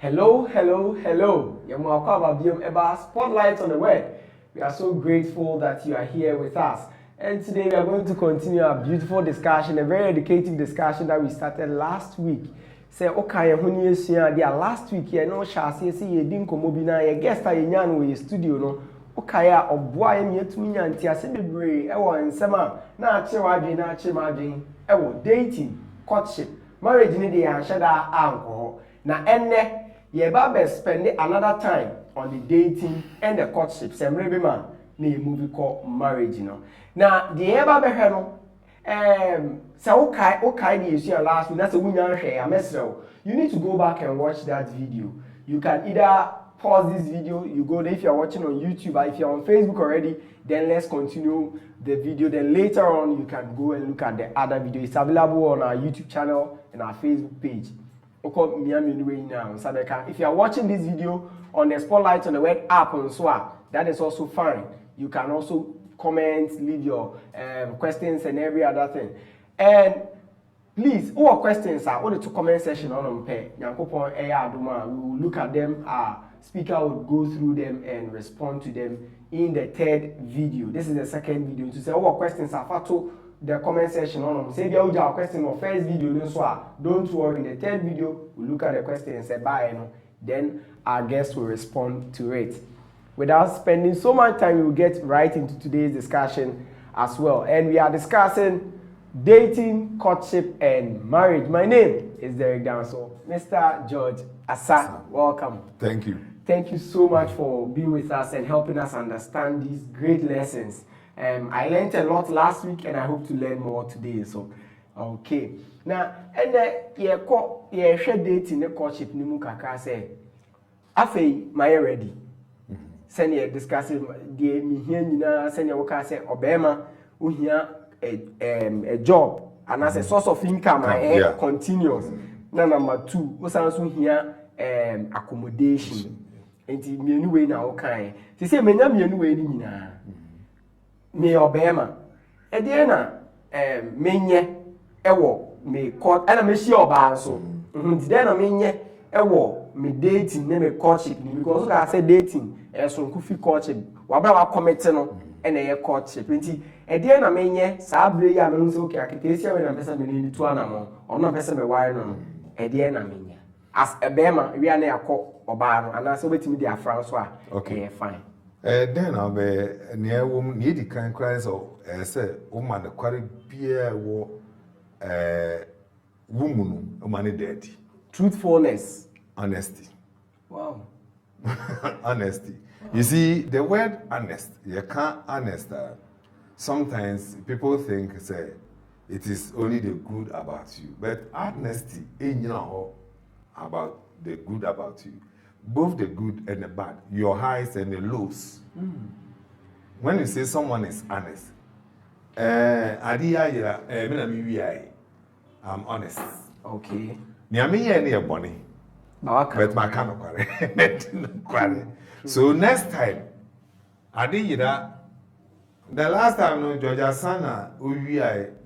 Hello, hello, hello. Spotlight on the word. We are so grateful that you are here with us. And today we are going to continue our beautiful discussion, a very educative discussion that we started last week. Say, okay, last week, you know, Shasi, see, you didn't come over your guest, I yan with studio, no. Okay, or boy, and yet me and Tia Sibri, and Sama, not your dating, courtship, marriage in the and alcohol. Now, enne. Ye ba spend another time on the dating and the courtship. Some maybe man, na movie called marriage, you know. Now the eba be no, so okay the issue last week. That's a winner share. You need to go back and watch that video. You can either pause this video. You go there if you are watching on YouTube, or if you are on Facebook already. Then let's continue the video. Then later on, you can go and look at the other video. It's available on our YouTube channel and our Facebook page. If you are watching this video on the Spotlight on the Web app on SWA, that is also fine. You can also comment, leave your questions and every other thing. And please, all questions are on the comment section on pay. We will look at them. Our speaker will go through them and respond to them in the third video. This is the second video. To say all questions are fatal. The comment section on say there will be a question on first video so don't worry, in the third video we'll look at the question and say bye, then our guest will respond to it. Without spending so much time, we will get right into today's discussion as well. And we are discussing dating, courtship, and marriage. My name is Derek Danso. Mr. George Asa, welcome. Thank you. Thank you so much for being with us and helping us understand these great lessons. I learned a lot last week and I hope to learn more today. So, okay. Now, and you share dating the courtship ni mukaka say, "Afei, my ready." Send you discussing the me here na send you waka say obema uhia a job and as a source of income continuous. Now number 2, we also here accommodation. Enti me anyway na okay. They say me anyway ni nyina. Me obema e dey na menye ewo me court ana me shi oba so dey na menye ewo me dating na me courtship because I say dating so nkufi courtship wa bra wa commit no e na ye courtship nti e dey na menye sa bre ya me nso okay akitesia we na pesa me ni tu ana mo ono pesa me wire no e dey na menye as ebema we na yakọ oba no ana so betimi dey afran so a okay fine. Then I'll be near woman needy kind cries or say, woman, the quarry beer war woman, money dirty. Truthfulness. Honesty. Wow. Honesty. You see, the word honest, you can't honest. Sometimes people think, say, it is only the good about you. But honesty ain't about the good about you. Both the good and the bad, your highs and the lows. When you say someone is honest, I'm honest. Okay. But my kind of so next time, the last time no Georgia Sana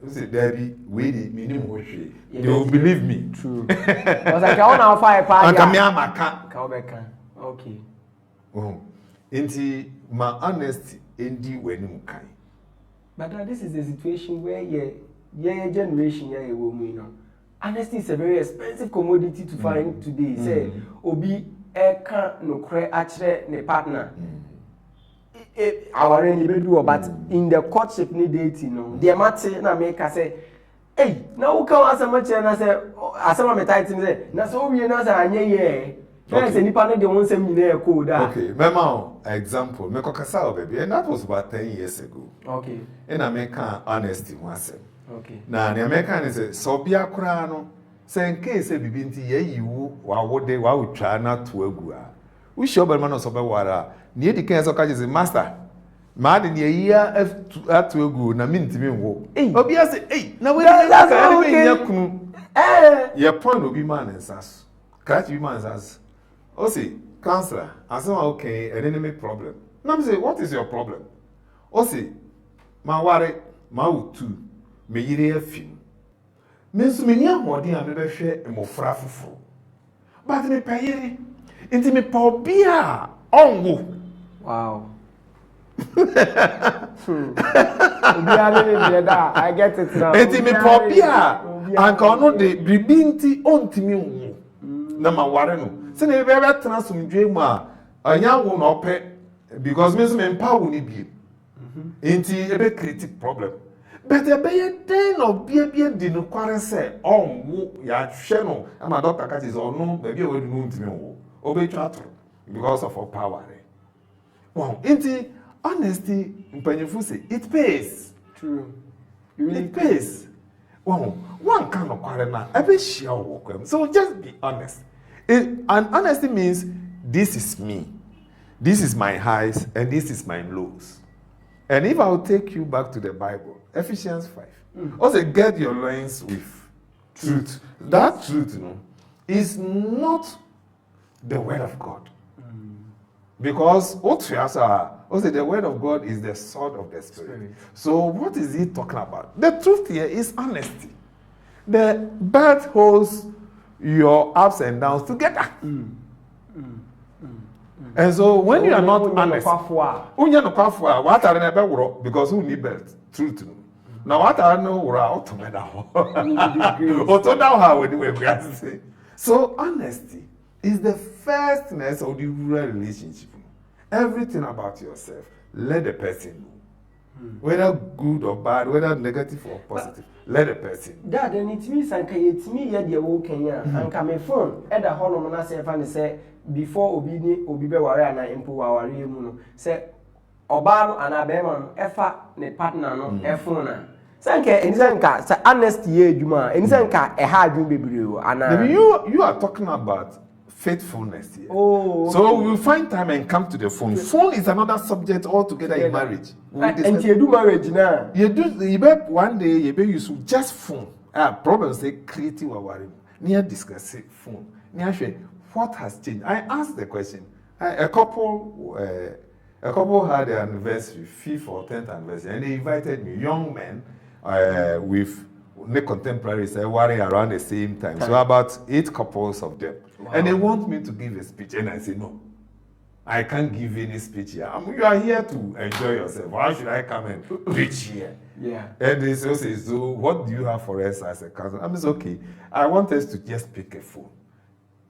say Debbie wait minimum they will believe me. True. Was I can now fire party. Okay. Oh. Inti my honesty indi when kai. But this is the situation where your generation woman, honesty is a very expensive commodity to find today. Say obi eka no kre achre ne partner. Our any but in the courtship ni dating no the matter na make say hey now who come as much na say asama me tight say na so we na say anye ye na say nipa no de won sem nyina e code okay mema example me kokasa baby and that was about 10 years ago. Okay. And I make honesty once. Okay. Na the American is so bia kra no say in case e bibi nti ye yiwu wa wode wa utwa na to agu a we sure be man so be wara ni edi kan so ka je master ma de ne yia atu egu na mintimi wo obi ase na we ka be nya kunu ye pon obi man nsas catch you man nsas o say counselor asema okay and enemy problem na me say what is your problem o say ma ware ma utu me yire afim me nso me nya hode a me be hwe emofra foforo but me payiri inti me pobia onwo. Wow. I get it now. Inti me pobia anka ono de bibinti ontimi onwo na ma ware no se na be tena somdwe mu a anya wo na ope because me so me empower ni bi inti ebe create problem. But a bay day no be di no kware say onwo ya hwe no ama doctor catch is ono maybe we no ntimi wo obe twa to because of our power. Wow, inti honesty mpanyefo say it pays. True. It pays. Wow, one kind of kware na ebe share wo kwam. So just be honest. And honesty means this is me. This is my highs and this is my lows. And if I'll take you back to the Bible, Ephesians 5. Also, get your loins with truth. That truth, is not the word of God. Because also the word of God is the sword of the Spirit. So what is he talking about? The truth here is honesty. The bird holds your ups and downs together. And so when you are not honest, because who need belt? Truth. Now what I know so honesty is the firstness of the real relationship. Everything about yourself, let the person know. Whether good or bad, whether negative or positive, let the person know. Dad, and it means I can yet the old Kenya and come a phone at the home and say before obi be ware ana impo ware mu no say oba no ana be ma no efa ne partner no efon na sanka enisanka say honesty ye adwuma enisanka e ha adwuma bebre o ana you are talking about faithfulness here. Oh, okay. So we find time and come to the phone. Phone is another subject altogether in marriage. And you do marriage now. You one day you be use just phone. Problems say creative or near discuss phone. Near share what has changed. I asked the question. A couple had their anniversary, 5th or 10th anniversary, and they invited me, young men with contemporaries around the same time. So about 8 couples of them. Wow. And they want me to give a speech, and I say no. I can't give any speech here. You are here to enjoy yourself. Why should I come and preach here? Yeah. And they say, so what do you have for us as a cousin? I mean, okay. I want us to just pick a phone.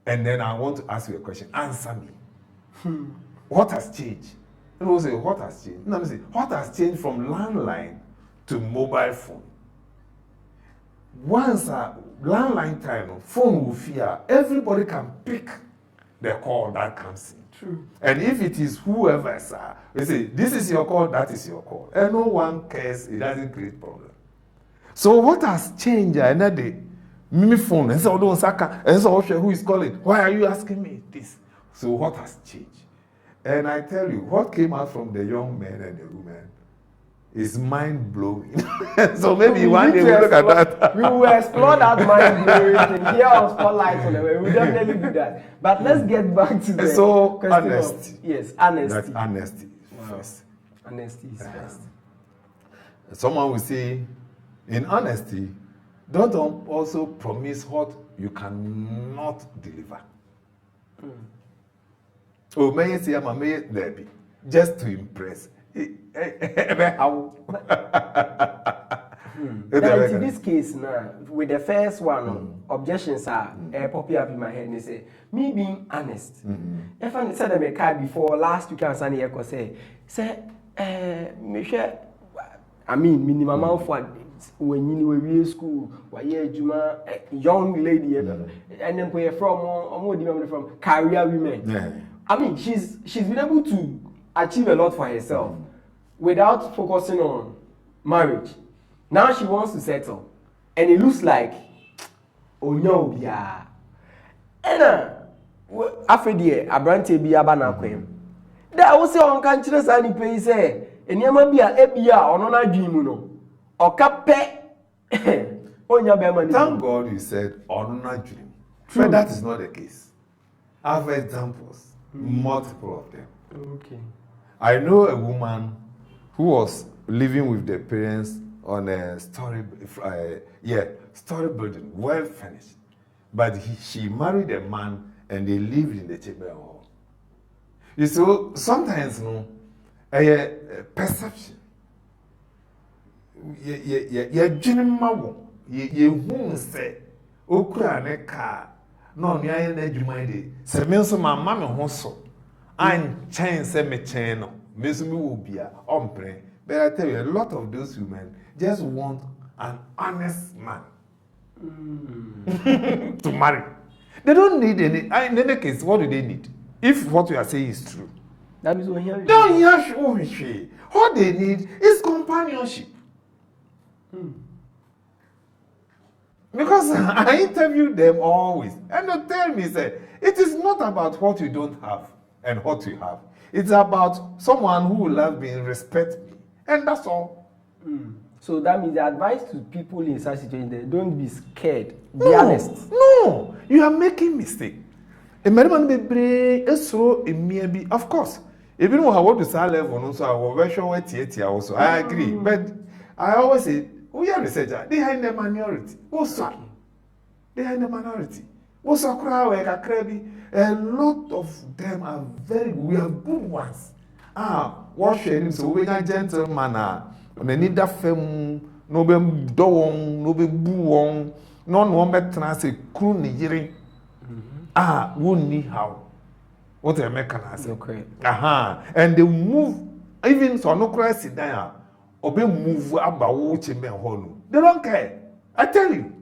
And then I want to ask you a question. Answer me. What has changed? And we'll say, what has changed? No, I say, what has changed from landline to mobile phone? Once a landline time, phone will fear, everybody can pick the call that comes in. True. And if it is whoever, sir, they say, this is your call, that is your call. And no one cares, it doesn't create problem. So what has changed another day? Me phone, and so who is calling? Why are you asking me this? So what has changed? And I tell you, what came out from the young men and the women is mind-blowing. So maybe one day we'll look at that. We will explore that mind-blowing thing here on Spotlight on the way. We'll definitely do that. But let's get back to the question honesty. Yes, honesty. That honesty first. Honesty is first. Someone will say, in honesty, don't also promise what you cannot deliver. Oh, may I say, may there be just to impress. Now, in this case now, with the first one, objections are popping up in my head. They say, me being honest. If I said them a car before last week, I say, me share. I mean, minimum for when you were in school, why Juma, young lady, and then where from career women. Yeah. I mean, she's been able to achieve a lot for herself without focusing on marriage. Now she wants to settle, and it looks like, oh no, yeah. And after the Abrante be abana kwem. There was on country sani pay say, and yama be a ebia or no dream no. Or cape on your beman. Thank God you said on no dream. But that is not the case. I have examples, multiple of them. Okay. I know a woman who was living with the parents on a story building, well furnished. But she married a man and they lived in the chamber hall. You see, sometimes, no, a perception. You're dreaming, you say, Okra ne car, no, near an edge, say, Milson, my mamma, also. I'm chain, say, me chain, Miss will be a ombre. But I tell you, a lot of those women just want an honest man to marry. They don't need any. In any case, what do they need? If what you are saying is true, that means when you don't hear. What they need is companionship. Because I interview them always, and they tell me, say, it is not about what you don't have and what you have. It's about someone who will love me and respect me, and that's all. So that means the advice to people in such situations: don't be scared. Be honest. No, you are making mistake. A man be brave, maybe of course. Even when I want to start level, so I will version where also. I agree, but I always say we are researchers. They are in the minority. Also, they are in the minority. Also, a lot of them are we are good ones. What sharing so we are gentlemen. On need that femme, no be down, no be boo, no one better say crew ni won't need how. What a mechanism. Okay. And they move, even so no cry sit down, or be move about watching me home. They don't care. I tell you.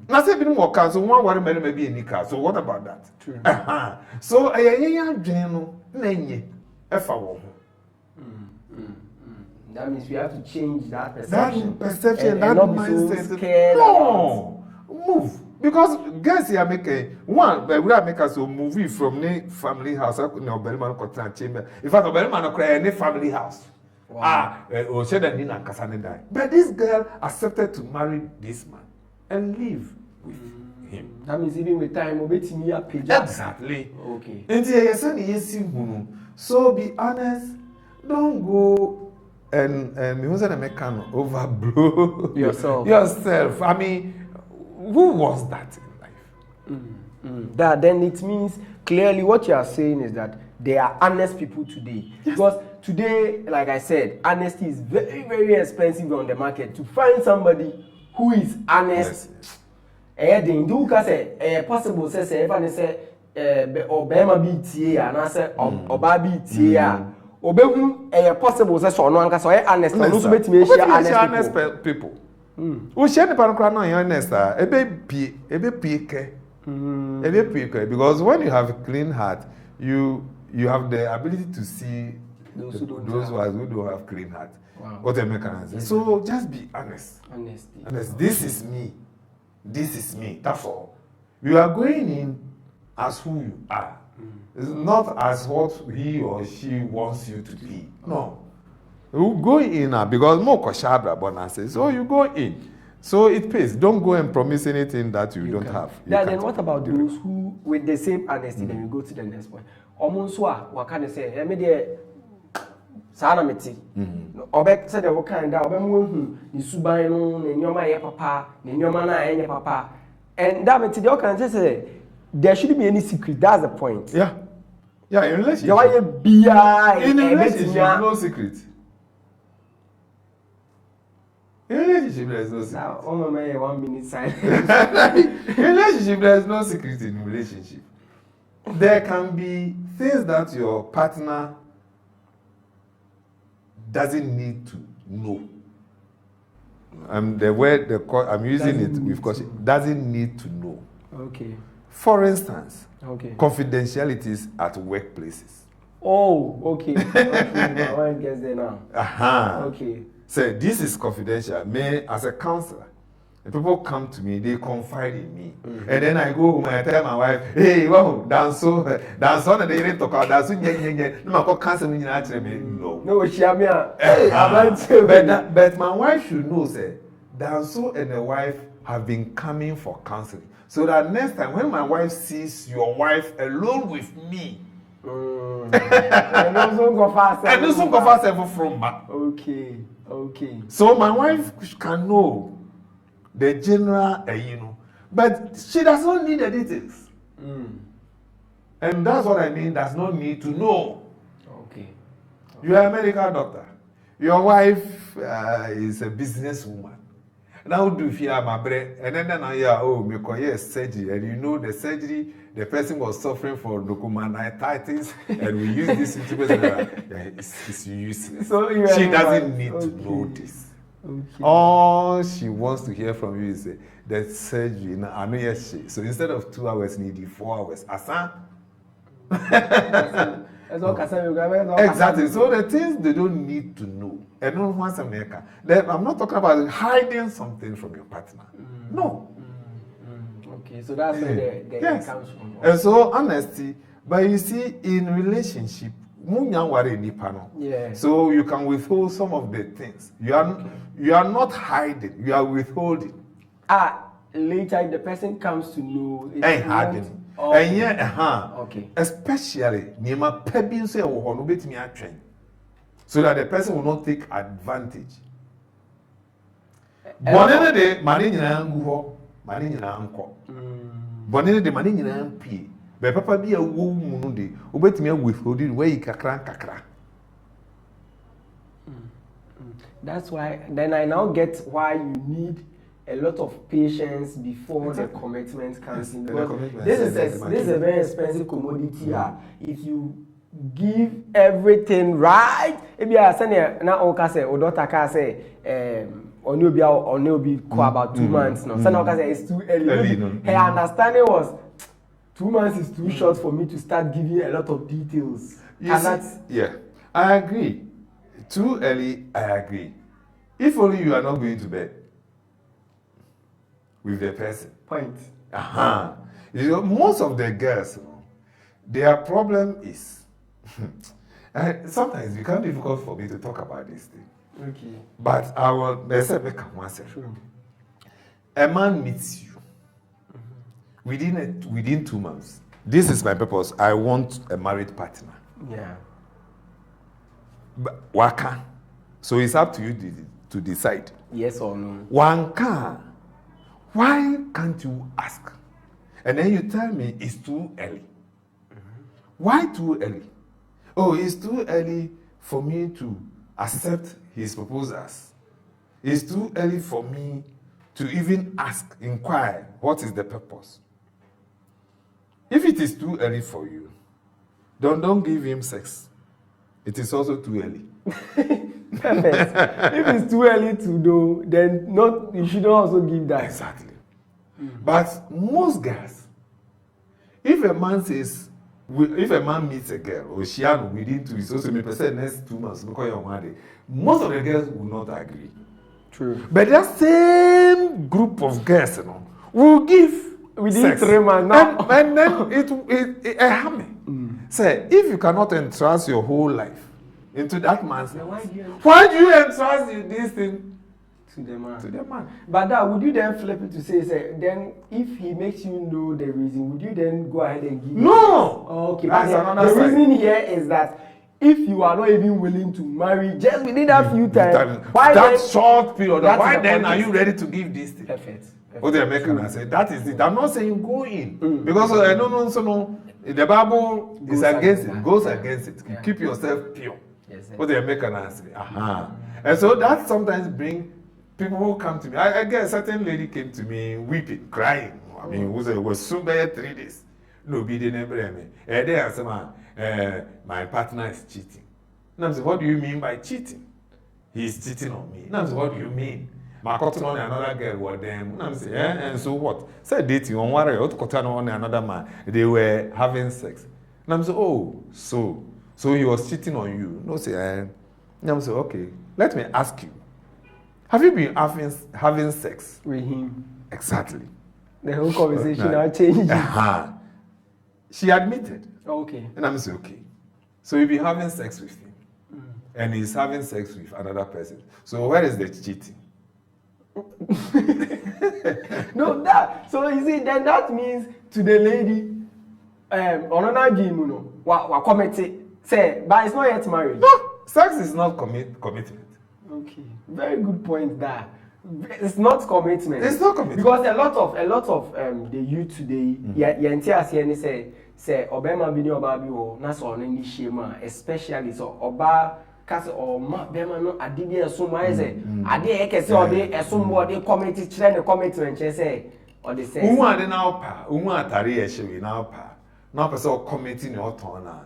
Now say be more car, so one worry maybe in the car. So what about that? True. So a general nenye efa. That means we have to change that perception. That and not mindset. Be so scared No, move. Because guys here make one, but we are make us a movie from the family house. I could know Berman Cotton Chamber. In fact, Berman cry any family house. Wow. Or said that Nina Kasane die. But this girl accepted to marry this man and live with him. That means even with time, we'll be me a page. Exactly. Okay. And so be honest. Don't go and me was a mechanic overblow yourself. I mean, who was that in life? That then it means clearly what you are saying is that there are honest people today. Yes. Because today, like I said, honesty is very, very expensive on the market. To find somebody who is honest, possible say if I say Obama BTA and I say Oba BTA. Obehu possible say so no anka so honest no so betimi share honest people. We share the pankra no honest ebe pie because when you have a clean heart you have the ability to see those who don't have clean heart. Wow. What a mechanism. So just be honest. Honesty. Honest. This is me. That's all. You are going in as who you are. It's not as what he or she wants you to be. No. You go in now because more koshabra bonus. So you go in. So it pays. Don't go and promise anything that you don't have. Then what about those who, with the same honesty, then you go to the next point. Almost what can I say? I mean, the Sanamiti. Obek said, "What kind of Obemu, the Subaino, Nenyoma, papa, Nenyoma, and papa." And that means the can say there shouldn't be any secret. That's the point. Yeah. Yeah, in relationship. In a relationship, no secret. In a relationship, there is no secret. Now, 1 minute silence. In a relationship, there is no secret in a relationship. There can be things that your partner doesn't need to know. The word I'm using it with caution. Doesn't need to know. Okay. For instance, confidentialities at workplaces. Oh, okay. My mind gets there now. Okay. So this is confidential. Me, as a counselor, the people come to me, they confide in me. And then I go home and I tell my wife, hey, wow, dance on the day talk about dance. No, cancel me. No, but my wife should know, say, Danso and the wife have been coming for counseling. So that next time when my wife sees your wife alone with me, and also go faster from back. Okay. So my wife can know the general, but she does not need the details. And that's what I mean, does not need to know. Okay. You are a medical doctor. Your wife is a businesswoman. Now do fear my bread, and then me call surgery, and you know the surgery, the person was suffering for leukocytitis, and we use this instrument. It's useless. So she doesn't need to know this. Okay. All she wants to hear from you is the surgery. I know yes, she. So instead of 2 hours, need 4 hours. Asa. Exactly. So the things they don't need to know. And no one I'm not talking about hiding something from your partner. No. Okay, so that's where the yes. comes from. And so honesty, but you see, in relationship, yeah. So you can withhold some of the things. You are not hiding, you are withholding. Later the person comes to know it's and hiding. Oh, and yeah, okay. Especially Nima Pebin say so that the person will not take advantage. Bonene de mani nyina ngu ho, mani nyina nko. Bonene de mani nyina mpie. Be papa bi awu mu no de, obetimi withholding where kakra. That's why then I now get why you need a lot of patience before the commitment comes in. Because this is a very expensive commodity. If you give everything right, maybe I say na oka say odota ka say only about 2 months now. Sana oka say it's too early. Her understanding was 2 months is too short for me to start giving a lot of details. Yeah, I agree. Too early, I agree. If only you are not going to bed with the person. Point. You know, most of the girls, their problem is sometimes it becomes difficult for me to talk about this thing. Okay. But I will make one second. Sure. A man meets you within 2 months. This is my purpose. I want a married partner. Yeah. But waka. So it's up to you to decide. Yes or no. One car. Why can't you ask? And then you tell me it's too early. Why too early? Oh, it's too early for me to accept his proposals. It's too early for me to even ask, inquire, what is the purpose? If it is too early for you, don't give him sex. It is also too early. Perfect. If it's too early to know, then you shouldn't also give that. Exactly. But most guys, if a man meets a girl or she has within 2 weeks, so next 2 months, most of the girls will not agree. True. But that same group of girls, will give within sex. 3 months. Now. And then it harm. Say, if you cannot entrust your whole life into that man's life, why do you entrust this thing to the man? To the man. But that would you then flip it to say, then if he makes you know the reason, would you then go ahead and give? No. Okay. But the reason here is that if you are not even willing to marry just within that few times, why that short period? Why then are you ready to give this thing? Perfect. What the American say, that is it. I'm not saying go in because no. The Bible is against it. Goes against it. Yeah. Keep yourself pure. Yes, what the American say. And so that sometimes brings people who come to me. I guess a certain lady came to me weeping, crying. I mean, it was soon by 3 days. No, be the neighbor me. And they answer, my partner is cheating. And I say, what do you mean by cheating? He's cheating on me. And I say, what do you mean? My cotton on another girl were them. And I say, and so what? Said dating on one or cotton on another man. They were having sex. And I say, oh, so he was cheating on you. No, say, and I say, okay, let me ask you. Have you been having sex with him? Exactly. The whole conversation now changed. She admitted. Okay. And I'm saying, okay. So you've been having sex with him. And he's having sex with another person. So where is the cheating? No, so you see, then that means to the lady, another game, what committed, say, but it's not yet marriage. No, sex is not commitment. Okay, very good point there. It's not commitment. It's not commitment. Because a lot of the youth today, say say obema bi ni oba bi wo na so no ni shema especially so oba kase o ma bema no ade bi eso ma say ade e kese o de eso mo de committee kire ne commitment che say o de say uhu ade na opa uhu atare e hyewe na opa na person o committee ne oton na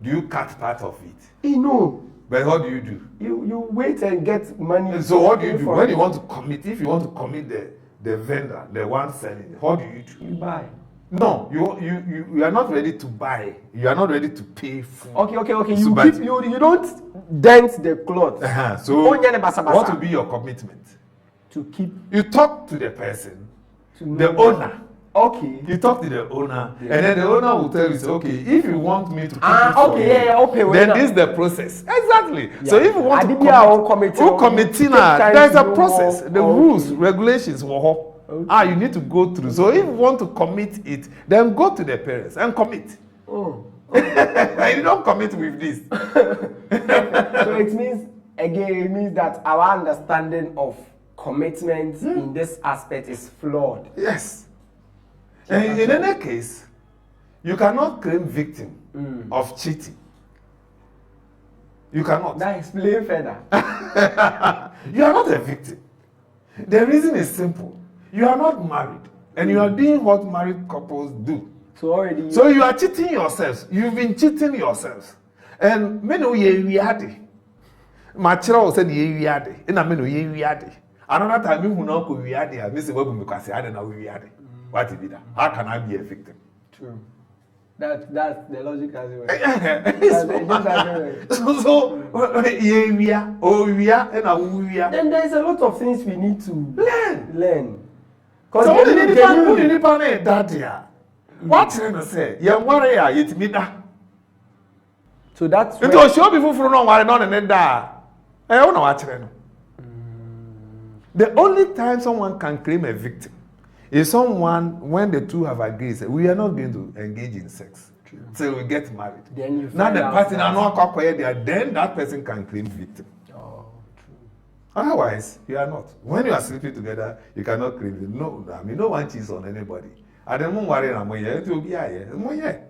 do you cut part of it? No. But what do? You wait and get money. So what do you do when you want to commit? If you want to commit the vendor, the one selling, what do? You buy. No, you are not ready to buy. You are not ready to pay for. Okay. You don't dent the cloth. So what will be your commitment? To keep. You talk to the person, the owner. Okay. You talk to the owner, and then the owner will tell you, okay, if you want me to keep then this is the process. Exactly. Yeah. So if you want to committee, there's a process, the rules, regulations. You need to go through. So if you want to commit it, then go to the parents and commit. You don't commit with this. So it means that our understanding of commitment in this aspect is flawed. Yes. And in any case, you cannot claim victim of cheating. You cannot. That explains further. You are not a victim. The reason is simple. You are not married, and you are doing what married couples do. So you are cheating yourselves. You've been cheating yourselves. And many ye ready. My child said ye ready. And I mean ye ready. Another time you will not go ready. I miss a word because I don't know ready. What is that? How can I be a victim? True. That's the logic as well. So then there's a lot of things we need to learn. Because so what did you that year? What trying to say? You worry it me that. So that's it will show people from no worry not and that. I don't know what trying. The only time someone can claim a victim is someone when the two have agreed we are not going to engage in sex till we get married. Then you now the person are not there, then that person can claim victim. Oh, true. Otherwise, you are not. When you are sleeping together, you cannot claim it. No, I mean no one cheats on anybody. I don't worry it will be here.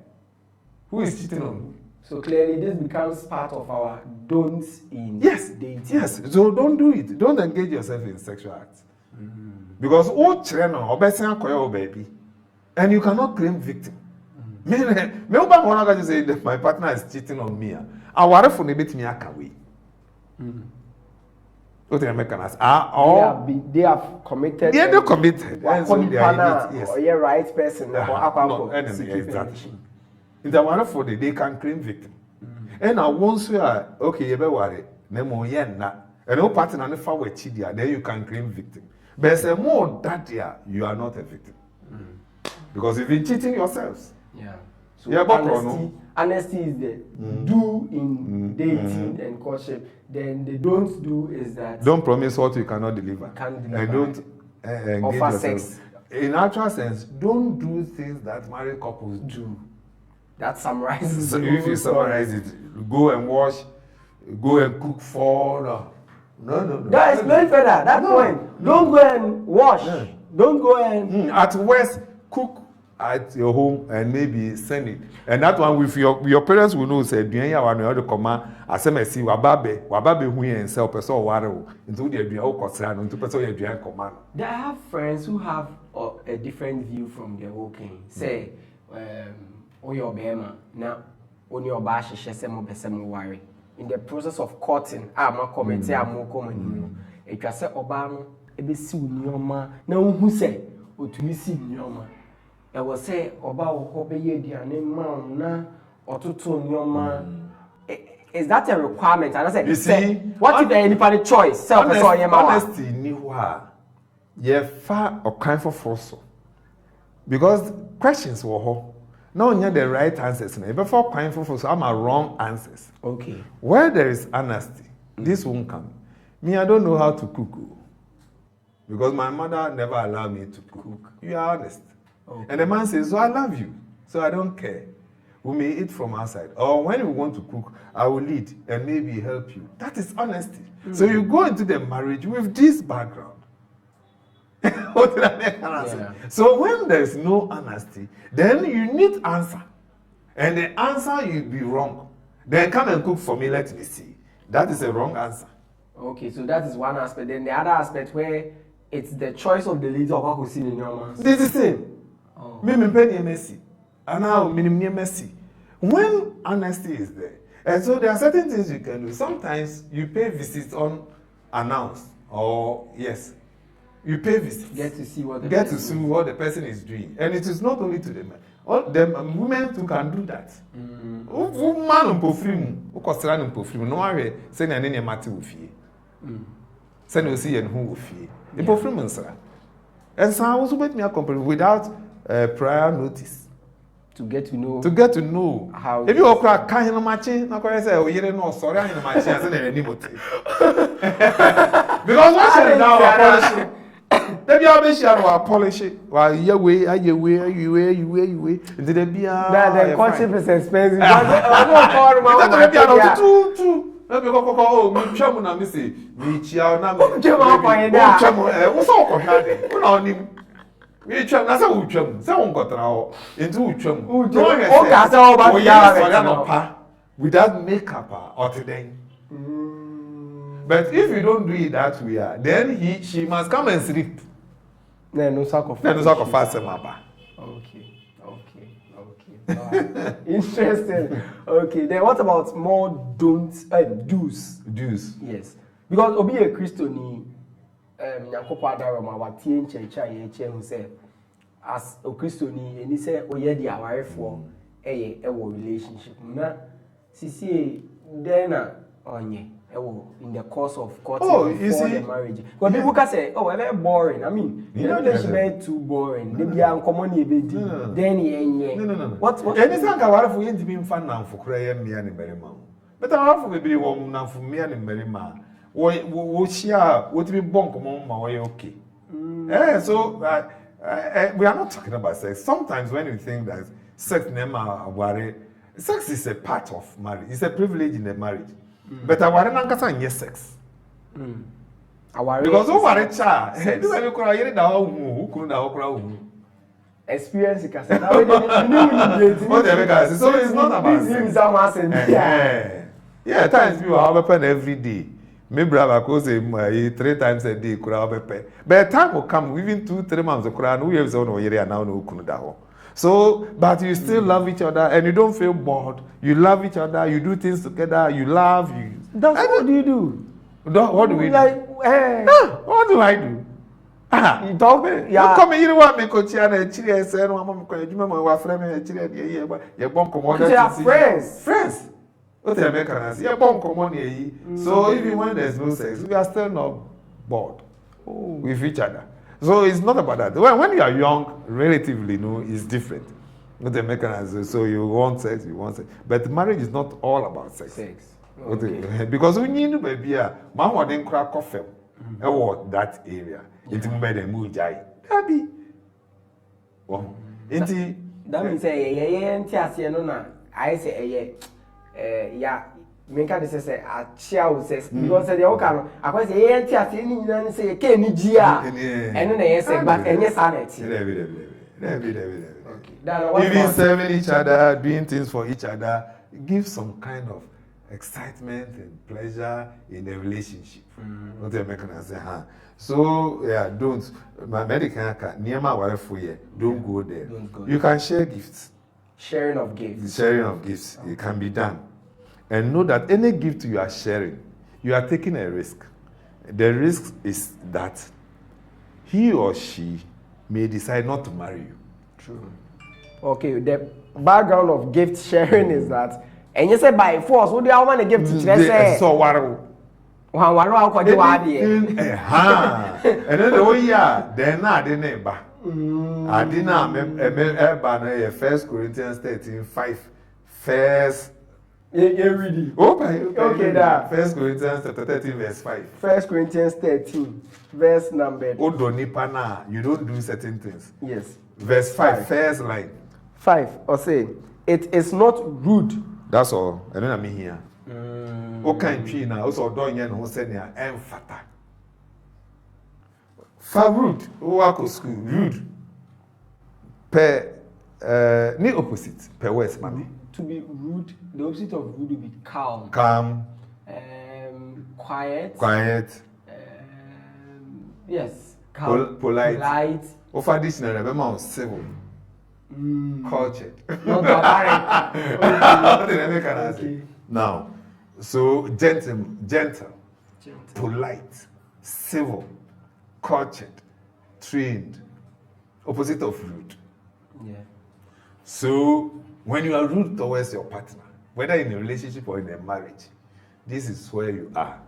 Who is cheating on who? So clearly this becomes part of our don'ts in dating. Yes. So don't do it. Don't engage yourself in sexual acts. Because all children baby, and you cannot claim victim. Say that my partner is cheating on me. I worry for me me away. What they have committed. They are committed. Or you're right person. No, exactly. In the one for they can claim victim. And I once you are okay, you be worry. Nemo yenna. And no partner and far with chidia, then you can claim victim. But say more that year, you are not a victim. Because you've been cheating yourselves. Yeah. So honesty is the do in dating and courtship. Then the don't do is that don't promise what you cannot deliver. And don't engage offer yourself. Sex. In actual sense, don't do things that married couples do. That summarizes. So if you summarize it, go and wash, go and cook for. No. That explains further. That point. Don't go and wash. Don't go and at worst cook at your home and maybe send it. And that one with your parents will know say duan ya wan the command asemesi wababe hu yen sell person ware into the duan o kosra no into person ye duan command. I have friends who have a different view from their working. Say oyo bema na oni oba hihye se mo bese mo ware. In the process of courting, ma committee mo komani etwa se oba no ebesi unioma na hu se otumi si unioma e wo se oba wo ko be ye diane ma na ototo unioma. Is that a requirement? And I said, what if anybody choice self honesty ni ho a ye fa okan foforso because questions were ho no only the right answers. Before crying for some are wrong answers. Okay. Where there is honesty, this won't come. Me, I don't know how to cook. Because my mother never allowed me to cook. You are honest. Okay. And the man says, so I love you. So I don't care. We may eat from outside. Or when we want to cook, I will lead and maybe help you. That is honesty. So you go into the marriage with this background. What did I say? So when there is no honesty, then you need answer. and the answer you be wrong, then come and cook for me, let me see. That is a wrong answer. Okay, so that is one aspect. Then the other aspect where it's the choice of the lady of what we see in your man. This is the same. Me penny messy, and now minimum messy. When honesty is there, and so there are certain things you can do. Sometimes you pay visits unannounced, or yes, you pay visits. Get to see what the person is doing, and it is not only to the men. All the women too can do that. Woman pofrim, ukosira pofrim. No worry, say na nene mati ofie. Say no see and who ofie. The pofrim answer. And so I was with me a company without prior notice. To get to know how. If you are crack, can't you matching? No, I say, oh, you know, sorry, I'm matching. I said, anybody. Because once you're now polishing, then you are share or polish it. While you way, did it be the courtship is expensive. Let me go. Oh, me chamu na me say me chia na me. Chamu akwanye da. Chamu wo so okohade. Wo na onim. Me chamu na say wo chamu. Say wo ngotra ho. Enti wo chamu. O ka say o ba ya no pa without makeup or today. But if you don't do it that way, then she must come and sleep. No sacrifice. No sacrifice maba. Okay. Interesting. Okay, then what about more do's? Do's. Yes. Because obi a Christian nyakopa daroma wa tie nchecha ye che hu say as a Christian ni say oye di awarefo eye relationship na sisi then onye in the course of courting before the marriage. Because people can say, oh, very boring. I mean, the relationship is too boring. They be uncommon. Then no. What? Anything I want for you to be fun now for crying me and very man. But I want for be one now for me and very man. What share? What be bonk among my way? Okay. So we are not talking about sex. Sometimes when you think that sex sex is a part of marriage. It's a privilege in the marriage. But I want to yes sex. Because who are a child? Do I look at who couldn't have experience? So it's not about sex. Yeah, times people have open every day. Maybe I could say 3 times a day could have open. But time will come within 2-3 months of Quran. We have zone over now no couldn't. So, but you still love each other and you don't feel bored. You love each other, you do things together, you laugh. That's what do you do? What do we do? What do I do? You talk, yeah. You come here, want me coach and Chile said, "No, I'm going to my friend Chile. You're bon common. Friends. What the Americans? You're bon common. So even when there's no sex, we are still not bored with each other. So it's not about that. When you are young, relatively, it's different. With the mechanism, so you want sex. But marriage is not all about sex. Okay. Because when you know, baby, mama didn't crack coffee. That area. It's made a move, jai. That means I say, yeah. Menka de say a chia says because the okano akwa say ye enti ase ni nyina say ke ni gia eno na yes but enye sanity. Even serving each other, doing things for each other, give some kind of excitement and pleasure in the relationship. Not the American say, so yeah, don't my medical don't go there. You can share gifts. Sharing of gifts, it can be done. And know that any gift you are sharing, you are taking a risk. The risk is that he or she may decide not to marry you. True. Okay, the background of gift sharing is that, and you say by force, what do you want to give to say? So what? And then then I didn't I didn't 1 Corinthians 13:5. First. Okay, that 1 Corinthians 13 verse 5. 1 Corinthians 13 verse number. You don't do certain things. Yes. Verse 5, first line. 5 or say it is not rude. That's all. And then I'm here. Okay, now also don't you know say near emphata. For rude, work school rude. Per ni opposite per west mami. to be rude, the opposite of rude would be calm. Calm. Quiet. Quiet. Yes. Calm. Polite. Offer dictionary, remember civil. Culture. Not barbaric. Okay. Now, so gentle, polite, civil, cultured, trained, opposite of rude. Yeah. So when you are rude towards your partner, whether in a relationship or in a marriage, this is where you are.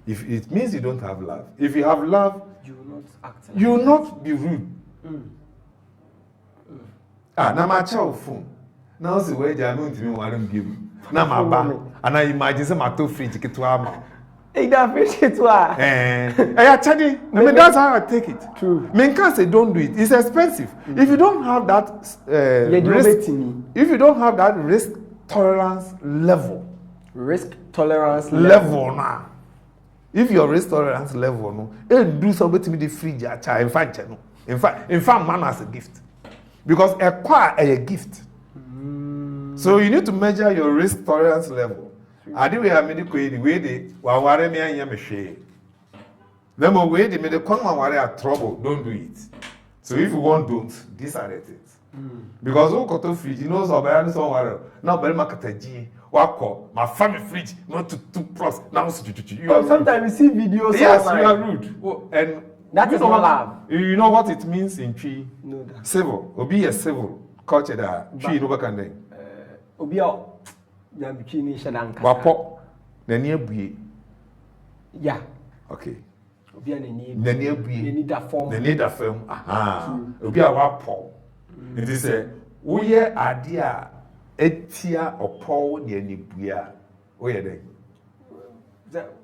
If it means you don't have love. If you have love, you will not act like you will not be rude. Na my child phone. Now see where they are not to me one give. Na my ba. And I imagine some to fridge get to am. Hey, that fridge get to am. Actually, I mean that's how I take it. True. Men can't say don't do it. It's expensive. If you don't have that risk, if you don't have that risk tolerance level. Risk tolerance level now. If your risk tolerance level no, do something with the fridge in fact no. In fact man as a gift. Because acquire a gift. So you need to measure your risk tolerance level. I do we have many the way they were me and yam. Then way they made the come and trouble, don't do it. So if you want don't, these are the things. Because who got to fridge, you know so by somewhere. Now very makataji, wako, my family fridge, not to 2+. Now sometimes you see videos. Yes, you are rude. And that is not love. You know what it means in Chi? No. Civil. Obi a civil culture that Chi no back and then. Obi a na bikini shadanka. Wapo. Nani ebuye. Yeah. Okay. Obi a nani ebuye. Nani da form. Nani da form. Aha. Obi a wapo. It is a uye adia etia opo ni ebuye a. Oye den.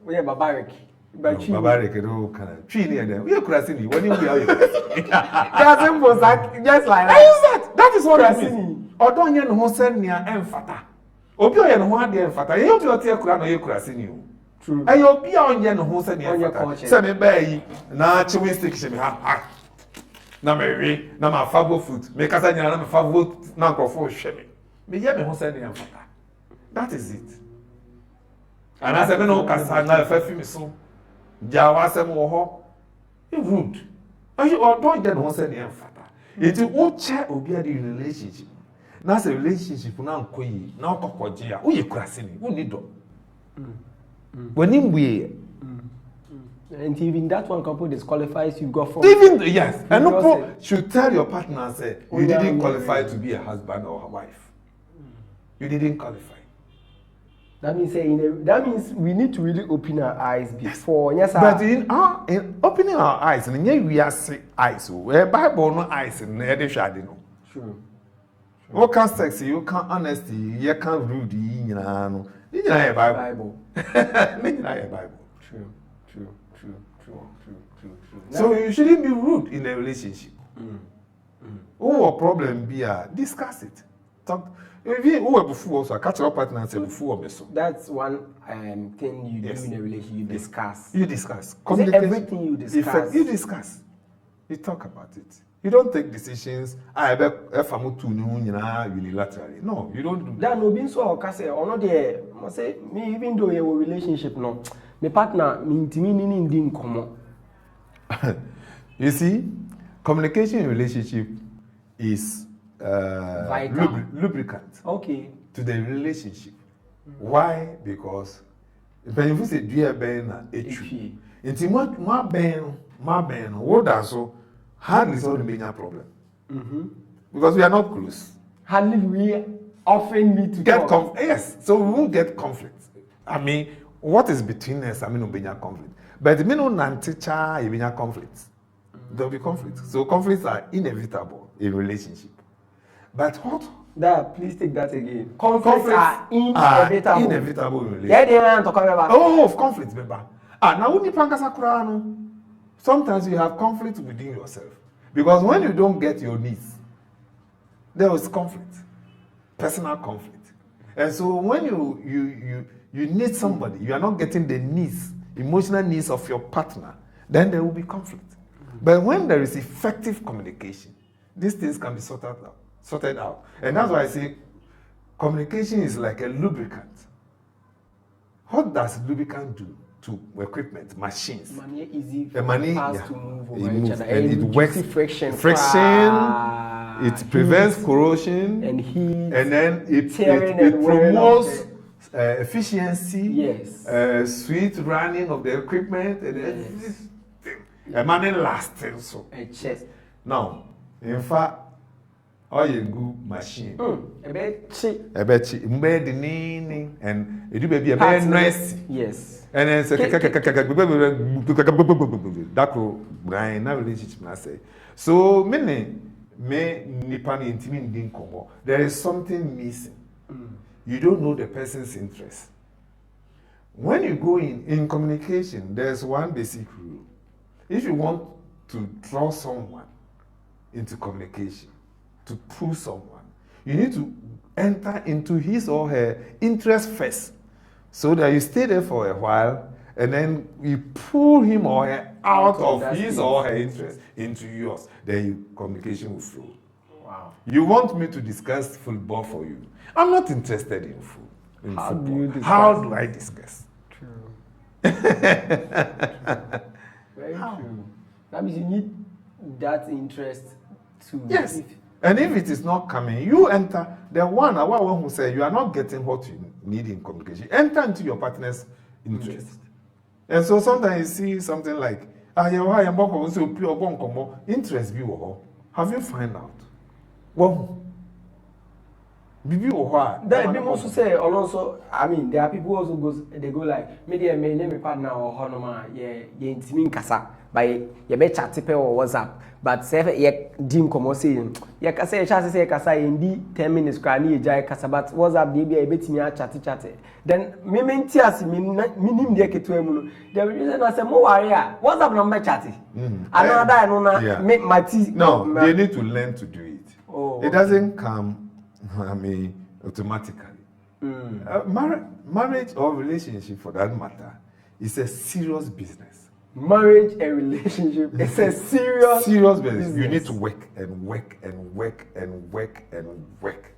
Oye barbaric. Barbaric no kana. Chi ni eden. We kurasi ni. When we are just like that. That is what I mean. Odon ye no ho sen nia emfata. Obi o ye no ho ade emfata. Ye obi o tie kura no ye kurasi ni o. True. Aye obi a onye no ho sen nia emfata. Se me ba yi na chiwi stick she me ha. Na me we na ma favo food. Me kasa nya na me favo na nkofo hwe me. Me ye me ho sen nia emfata. That is it. And I say me no kasa na fa fi me so. Jawa sem wo ho. E rude. Aye odon ye no ho sen nia emfata. It will check obi a the relationship. Now say relationship na nkoyi na okokoje a wo ye kurase ni wo ni do. When him we and even that one couple disqualifies you go for even yes and no should tell your partner say you didn't qualify to be a husband or a wife. You didn't qualify. That means we need to really open our eyes before. Yes, but in opening our eyes, and we are see eyes. Where Bible no eyes in the shadow no. True. What can sexy? You can honesty. You can rude. You know. You know Bible. You know Bible. True. So you shouldn't be rude in a relationship. Oh, a problem be discuss it. Talk. If you before also catch your partner and say before me so. That's one thing you do in a relationship. You discuss. You discuss. Everything you discuss. You discuss. You talk about it. You don't take decisions. Unilaterally. No, you don't do that. No, being so or not there. I say me even though your relationship no, my partner me didn't come. You see, communication in relationship is lubricant. Okay. To the relationship. Why? Because when you say dear Ben echu, inti ma ben what does so hardly solve the major problem. Because we are not close. Hardly we often need to get yes, so we won't get conflict. I mean, what is between us? I mean, no conflict. But me no nanticha you conflicts. There will be conflicts. So conflicts are inevitable in relationship. But what? Please take that again. Conflicts are inevitable. Inevitable in relationship. Yeah, of conflicts, beba. Now when you pankasa kurano, sometimes you have conflict within yourself. Because when you don't get your needs, there is conflict. Personal conflict. And so when you need somebody, you are not getting the needs, emotional needs of your partner, then there will be conflict. But when there is effective communication, these things can be sorted out. And that's why I say Communication is like a lubricant. What does lubricant do to equipment, machines? Money easy The money, parts yeah, to move it over each moves, other. and it works. Friction. It prevents corrosion and heat. And then it promotes efficiency. Yes. Sweet running of the equipment, and everything. A money lasting so. A chest. Now, in fact, all you good machine. A bit cheap. A bit cheap. And it will be a bit nice. Yes. And then say, that could Brian, na relationship, I say. So, many nipa ni intimi ndin komo. There is something missing. You don't know the person's interest. When you go in communication, there's one basic rule. If you want to draw someone into communication, to pull someone, you need to enter into his or her interest first, so that you stay there for a while, and then you pull him or her out of his or her interest into yours. Then communication will flow. Wow. You want me to discuss football for you? I'm not interested in football. How do I discuss? True. Very true. That means you need that interest to. Yes. And if it is not coming, you enter the one who say you are not getting what you need in communication. Enter into your partner's interest. And so sometimes you see something like, interest be. Have you find out? Well, there people also say, also, I mean, there are people who also they go like, me name me partner or honoma, ye intimate kasa, by ye be chat or WhatsApp, but say ye dim como saying, ye kasa ye chat say kasa in 10 minutes krani jai kasa, but WhatsApp dey be a bit me chat. Then me mentias minim de ketuemu. The reason I say mo worry WhatsApp number chat. Another no make my tea. No, they need to learn to do it. Oh, it doesn't come. I mean, automatically. Marriage or relationship, for that matter, is a serious business. Marriage and relationship is a serious business. You need to work and work and work and work and work.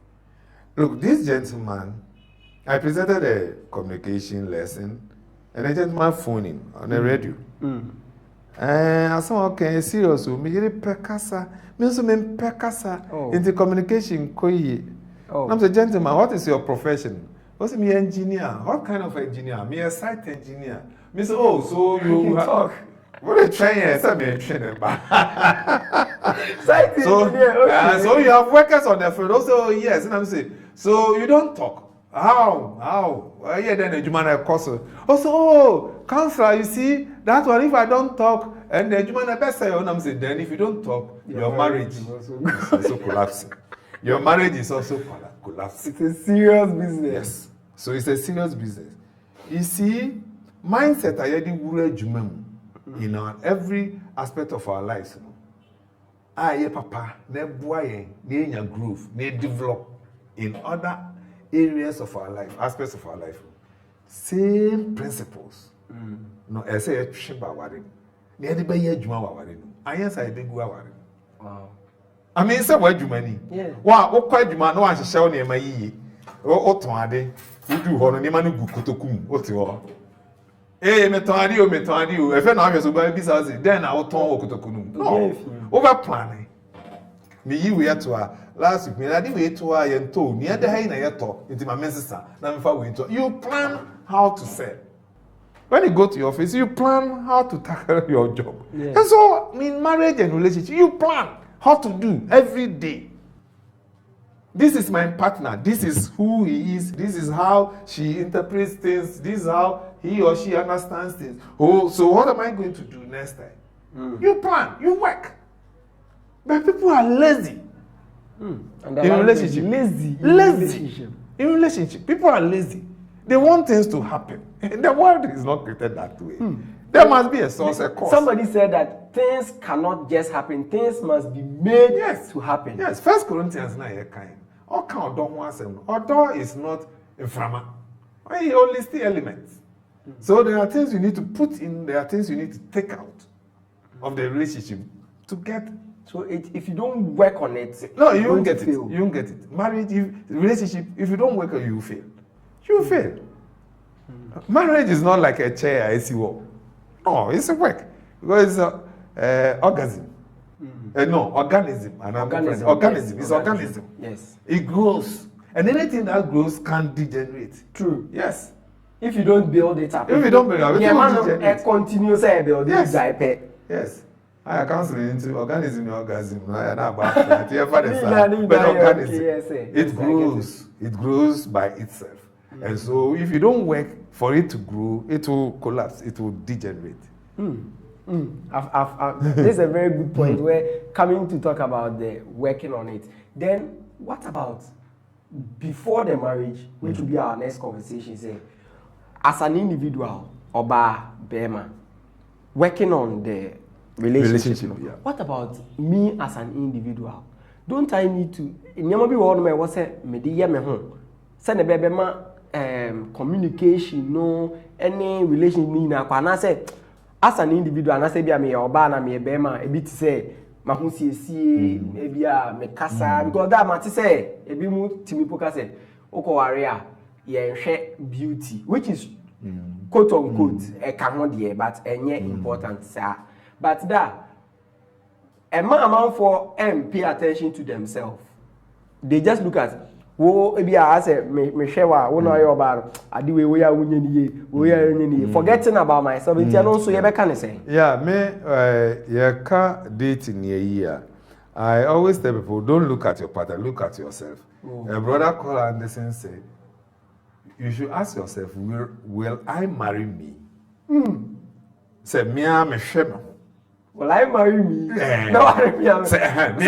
Look, this gentleman, I presented a communication lesson, and a gentleman phoned in on the radio. And I said, okay, serious. Me pekasa. Me also me pekasa into communication. I'm a gentleman. What is your profession? What's me engineer? What kind of engineer? Me a site engineer. Me say, oh, so you talk. What a trainer? Say me a trainer. Site engineer. Okay. So you have workers on the field. Also, yes. And I'm saying, so you don't talk. How? Yeah, then the Jumana Koso. Also, oh, counselor, you see, that one, if I don't talk, and the Jumana best say, I'm saying, then if you don't talk, your marriage is also collapsing. Your marriage is also collapsing. It's a serious business. Yes. So it's a serious business. You see, mindset are in every aspect of our lives. Papa, ne boy, ne groove, ne develop in other areas of our life, aspects of our life. Same principles. No, I say a shimba warin. Ne de be juma warin. Ayan say be gua warin. Wow. I mean, say what juma ni. Yeah. Wa o kwa juma no ahyehyɛ o ne ma yiye. O ton ade. Udu ho no ne ma no gu kotokum. O ti ho. Me ton ade o. E fe na ahwe so ba bi sa say, then na o ton o kotokunum. No. Over planning. Me yi we to a last week me ade we to a ye to ni ade hai na ye to nti ma mensesa na me fa we to. You plan how to sell. When you go to your office, you plan how to tackle your job. Yeah. And so, in marriage and relationship, you plan how to do every day. This is my partner. This is who he is. This is how she interprets things. This is how he or she understands things. Oh, so what am I going to do next time? You plan. You work. But people are lazy. In relationship. Lazy. In relationship, people are lazy. They want things to happen. The world is not created that way. There must be a source, a cause. Somebody said that things cannot just happen. Things must be made to happen. Yes. 1 Corinthians 9 kind. All kind of don't want them. Although is not inframa. He only see elements. So there are things you need to put in. There are things you need to take out of the relationship to get So if you don't work on it, no, you won't get it. fail. You won't get it. Marriage, relationship, if you don't work on it, you fail. You fail. Marriage is not like a chair, I see what. No, it's a work. Because it's orgasm. No, organism. Organism. It's organism. Yes. It grows. And anything that grows can degenerate. True. Yes. If you don't build it up. If you don't build it up, it will degenerate. Continuous build it. Yes. I counseling into organism, orgasm. But organism, it grows. It grows by itself. And so if you don't work for it to grow, it will collapse. It will degenerate. This is a very good point. We're coming to talk about the working on it. Then what about before the marriage, which will be our next conversation? Say, as an individual, Oba Bema, working on the relationship. Yeah. What about me as an individual? Don't I need to? Nyama bi wo no me wo se me de ye me ho. Se ne bebe ma communication no any relationship ni na kwa na se as an individual na se bia me oba na me be ma e bi ti se ma ho siesie e bia me kasa because that ma ti se e bi mu timi poka se okoware a ye hwe beauty which is quote unquote e ka ho de but enye important sir. But that a man for pay attention to themselves. They just look at I say me share wo no your bar ade we ya wunye ni forgetting about myself and also you be can say. Yeah, me you can dating year. I always tell people don't look at your partner, look at yourself. A brother called Anderson said you should ask yourself will I marry me? Say me am a shame. Will I marry me? No, I say, and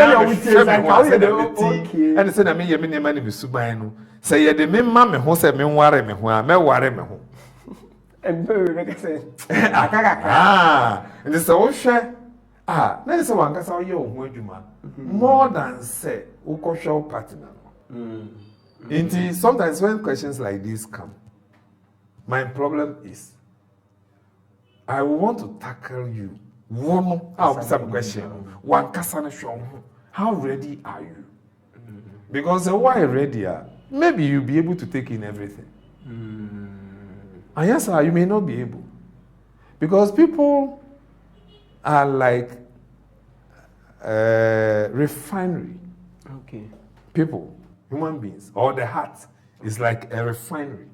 say, I mean, you mean, money be subino. Say, you the mamma who said, me worry me, who I may worry me. And very say, and it's all share. There's one that's all your word, more than say, Uko show partner. Indeed, sometimes when questions like this come, my problem is I want to tackle you. One some question. One kasana show. How ready are you? Because why ready are? Maybe you'll be able to take in everything. And yes, sir, you may not be able. Because people are like refinery. Okay. People, human beings, or the heart is like a refinery.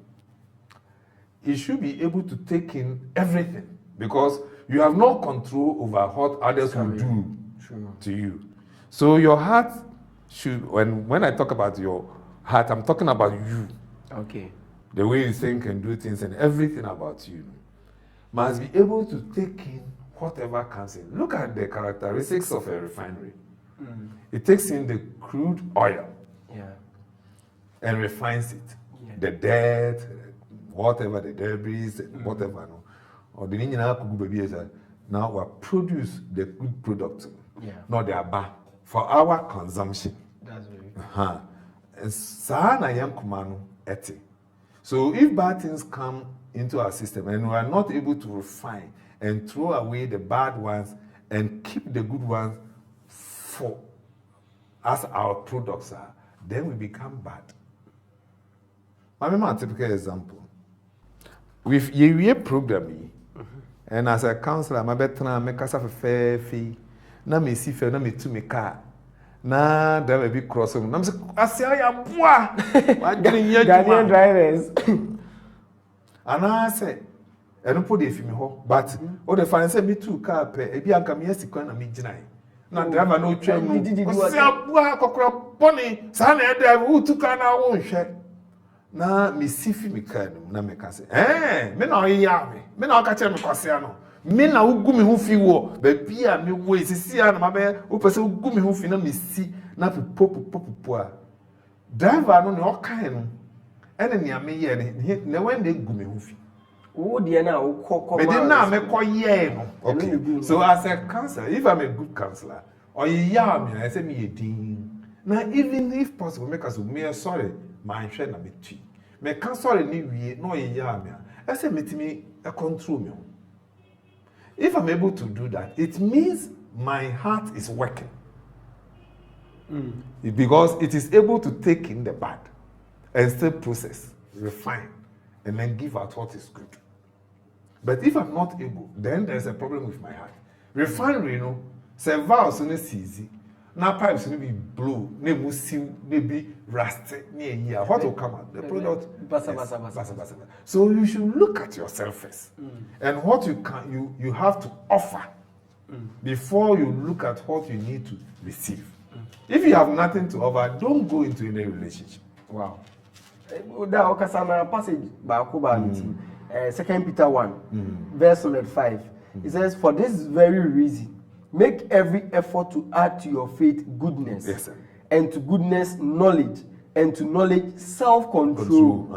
It should be able to take in everything because you have no control over what others will do to you. So your heart should, when I talk about your heart, I'm talking about you. Okay. The way you think and do things and everything about you must be able to take in whatever comes in. Look at the characteristics of a refinery. It takes in the crude oil and refines it. Yeah. The dirt, whatever the debris, whatever. No. Or the now we produce the good product, not the bar for our consumption. That's very good. So if bad things come into our system and we are not able to refine and throw away the bad ones and keep the good ones for as our products are, then we become bad. I remember a typical example. With a program, and as a counselor, I'm better make us a fair fee. Na me see fair, na me to me car. Na there will be crossing. Na me say, I say I am boy. I'm getting here. Guardian drivers. And I say, I don't put the film ho, but the fan say me too car pay. Ebi anka me yesi na me jinai. Na driver no train. I say I boy kokro boni. Sa na driver who took na won hwe. Na me see fi me car na me ka say me na oya me na ka chere me kwase ano me na ugu me hu fi wo ba bia me wo sisi ana ma be wo pese ugu me hu fi na me si na popo a driver no ne o kan no ene ne ame ye ne when they gu me hu fi wo de na wo kokko me de na me koye no okay so as a counselor if I'm a good counselor or ya me I say me ye din na even if possible make us me sorry my share na me twi me can sorry ni wie no ye ya me I say me control me. If I'm able to do that, it means my heart is working. Because it is able to take in the bad and still process, refine, and then give out what is good. But if I'm not able, then there's a problem with my heart. Refinery, you know, say valves on easy. Now pipes will be blue, maybe rusty, near year. What will come out? The product. Basa. So you should look at yourself first, and what you have to offer before you look at what you need to receive. If you have nothing to offer, don't go into any relationship. Wow. That okasana passage ba 2 Peter 1, verse 5. It says, "For this very reason, make every effort to add to your faith goodness, Yes, sir. and to goodness knowledge, and to knowledge self-control,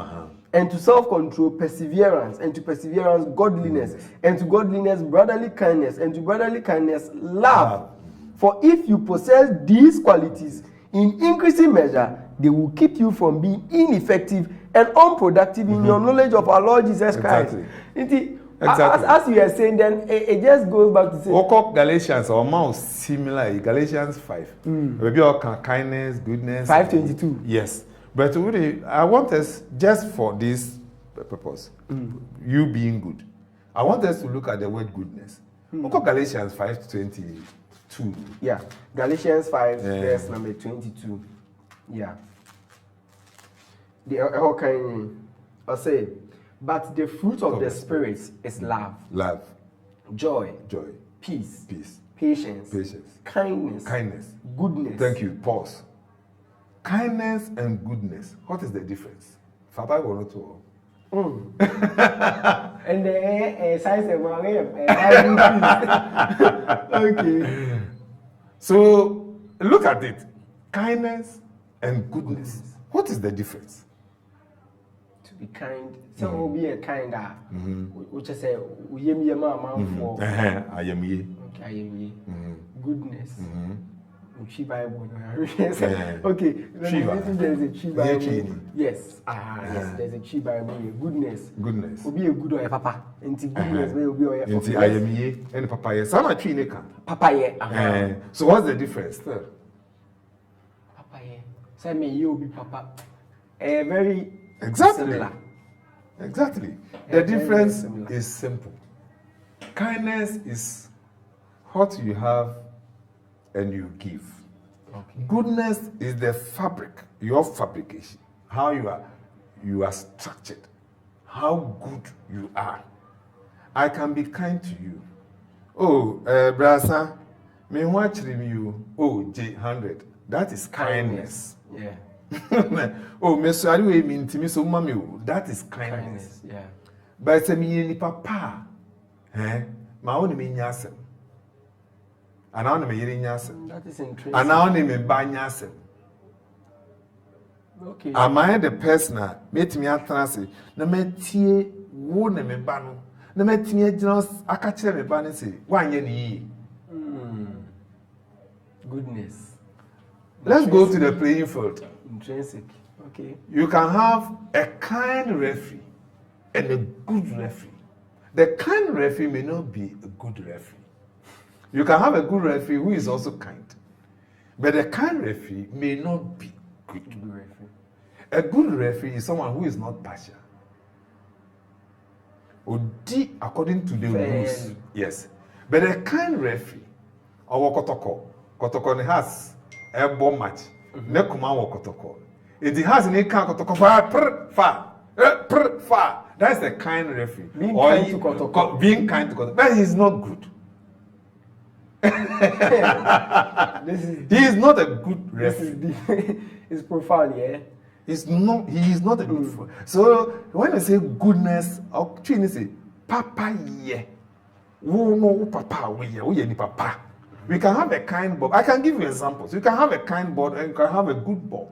and to self-control perseverance, and to perseverance godliness, and to godliness brotherly kindness, and to brotherly kindness love. For if you possess these qualities in increasing measure, they will keep you from being ineffective and unproductive in your knowledge of our Lord Jesus Christ." Exactly. As you are saying, then it just goes back to say. Galatians or more similar. Galatians 5. Maybe all kindness, goodness. 5:22. Yes, but really, I want us just for this purpose, you being good. I want us to look at the word goodness. Galatians 5:22. Yeah, Galatians 5, verse number 22. Yeah. The whole kind I say, but the fruit of the Spirit is love, joy, peace, patience, kindness, goodness. Thank you. Pause. Kindness and goodness. What is the difference? Father will not know. And the size of okay. So look at it. Kindness and goodness. What is the difference? To be kind. So will be a kind guy. Which I say, we am your mama for. I am ye. Okay, I am ye. Goodness. Chi Bible. Okay. There's a Chi Bible. Yes. Yes. There's a Chi Bible. Goodness. Will be a good or a papa. Into goodness will be a papa. I am ye and papa. Yes. Some are tree papa. So what's the difference? Papa. Say me you be papa. Very similar. Exactly. The difference is simple. Kindness is what you have and you give. Okay. Goodness is the fabric, your fabrication, how you are structured, how good you are. I can be kind to you. Oh, brasa, me watching you. Oh, J100. That is kindness. Yeah. Oh, me sorry we mean to me so mommy. That is kindness. Yeah. But say me ni papa. Ma oni me nyasem. Ana oni me yiri nyasem. That is interesting. Ana oni me ba nyasem. Okay. Am I the person met me atrase na metie wo na me ba no. Na metimi agina aka kire me ba ne say wanye ni yi. Goodness. Let's go to the playing field. Intrinsic. Okay. You can have a kind referee and a good referee. The kind referee may not be a good referee. You can have a good referee who is also kind. But a kind referee may not be good. A good referee is someone who is not partial. Odi according to the rules. Yes. But a kind referee, our Kotoko has a bomb match. Nekuma wa Kotoko. It has an account Kotoko far. That's the kind referee. Being kind to Kotoko. Being kind to Kotoko. But he's not good. He is not a good referee. It's profound, yeah. He is not a good referee. So when I say goodness, I'll say Papa yeah. No papa we ni papa. We can have a kind bulb. I can give you examples. You can have a kind bulb and you can have a good bulb.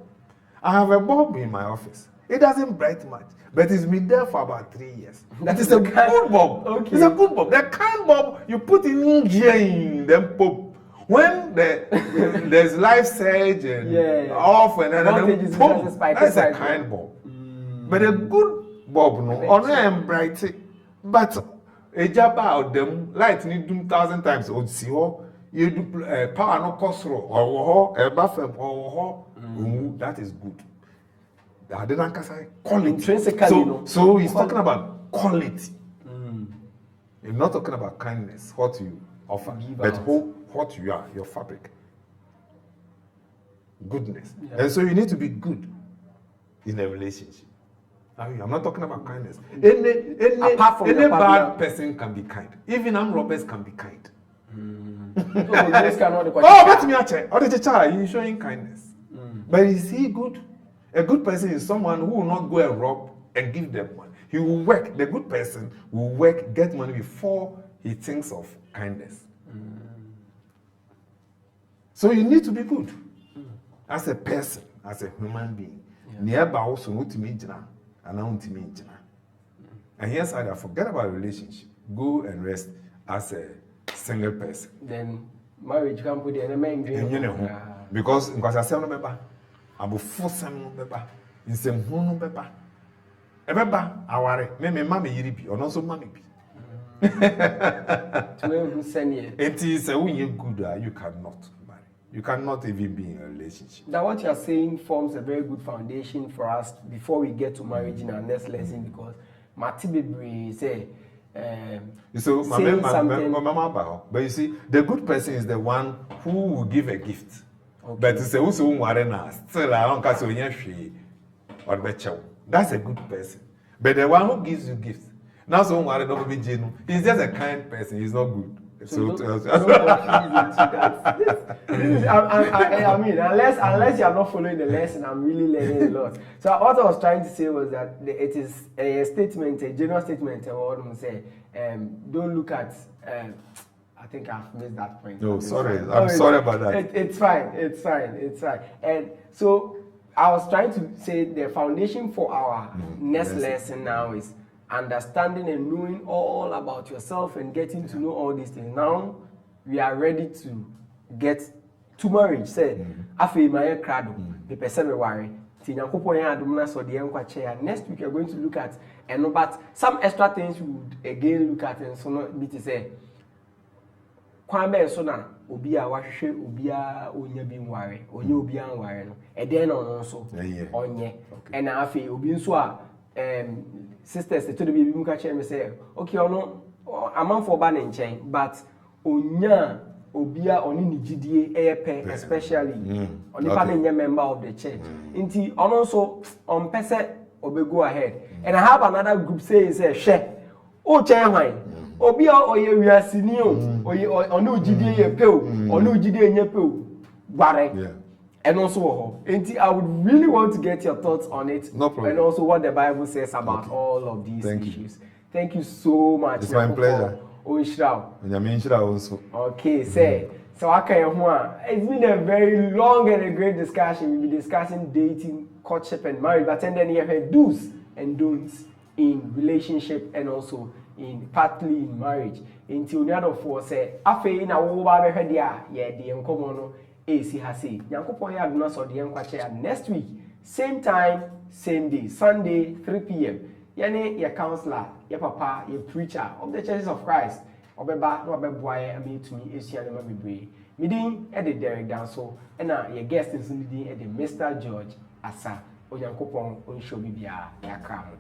I have a bulb in my office. It doesn't bright much, but it's been there for about 3 years. That is a good bulb. Okay. It's a good bulb. The kind bulb you put in here, then pop. When there's life surge and off and then pop, that's a kind bulb. But a good bulb, no, on them bright, but a job out them light need 1,000 times. Or see, you do power no kosro or bafem or that is good. I didn't say quality. Intrinsically, so he's talking about quality. He's not talking about kindness, what you offer, but what you are, your fabric. Goodness. Yeah. And so you need to be good in a relationship. I'm not talking about kindness. Any bad person can be kind. Even Roberts can be kind. But me check. He's showing kindness. But is he good? A good person is someone who will not go and rob and give them money. He will work. The good person will work, get money before he thinks of kindness. So you need to be good as a person, as a human being. Nearby also not to meet and here's how I forget about relationship. Go and rest as a single person. Then marriage can put the main dream. Because I say no beba, I will force them no beba. In some no beba. Ebeba, aware. Me mama yiri bi, ono so mama bi. To send you. It is when you good, you cannot marry. You cannot even be in a relationship. That what you are saying forms a very good foundation for us before we get to marriage in our next lesson, because Matibibri say so mama, but you see, the good person is the one who will give a gift. Okay. But it's also still I don't catch or that's a good person. But the one who gives you gifts, now so he's just a kind person, he's not good. So I mean, unless you are not following the lesson, I'm really learning a lot. So what I was trying to say was that it is a statement, a general statement. What I'm saying, don't look at. I think I've missed that point. No, sorry, I'm sorry about that. It's fine. And so I was trying to say the foundation for our next lesson now is understanding and knowing all about yourself and getting to know all these things. Now we are ready to get to marriage. Say, afi my crado, the person we worry. Next week we are going to look at but some extra things we would again look at and so not be to say. Kwame so na obi a wahwehwe obi a onya bi nware onye obi an ware no e den no so onye e na afi obi nso a sisters to the baby muka chere me say okay ono amanfo ba ne nchen but onya obi a oni ni gidie eyepe especially oni pa ne member of the church nti ono so on pese obego ahead and I have another group saying say hwe o chen hwan obi oye wiasini o oye ono ugidie ye pe o ono ugidie nye pe o gware and also I would really want to get your thoughts on it. No problem. And also what the Bible says about all of these issues. Thank you so much. It's my pleasure. Okay, say so it's been a very long and a great discussion. We'll be discussing dating, courtship and marriage, but then you have do's and don'ts in relationship and also partly in marriage. Until the other four say, afe na wo ba be hwede a ye de enkomo no esi ha say. Nyankopon ya aduna so de enkwache next week, same time, same day, Sunday 3 p.m. Yene your counselor, your papa, your preacher of the Churches of Christ. Obeba no obeboa am to me esia na bebre. Midin e de Derek Danso and your guest is midin e de Mr. George Asa. Onyankopon on show bibia ya kram.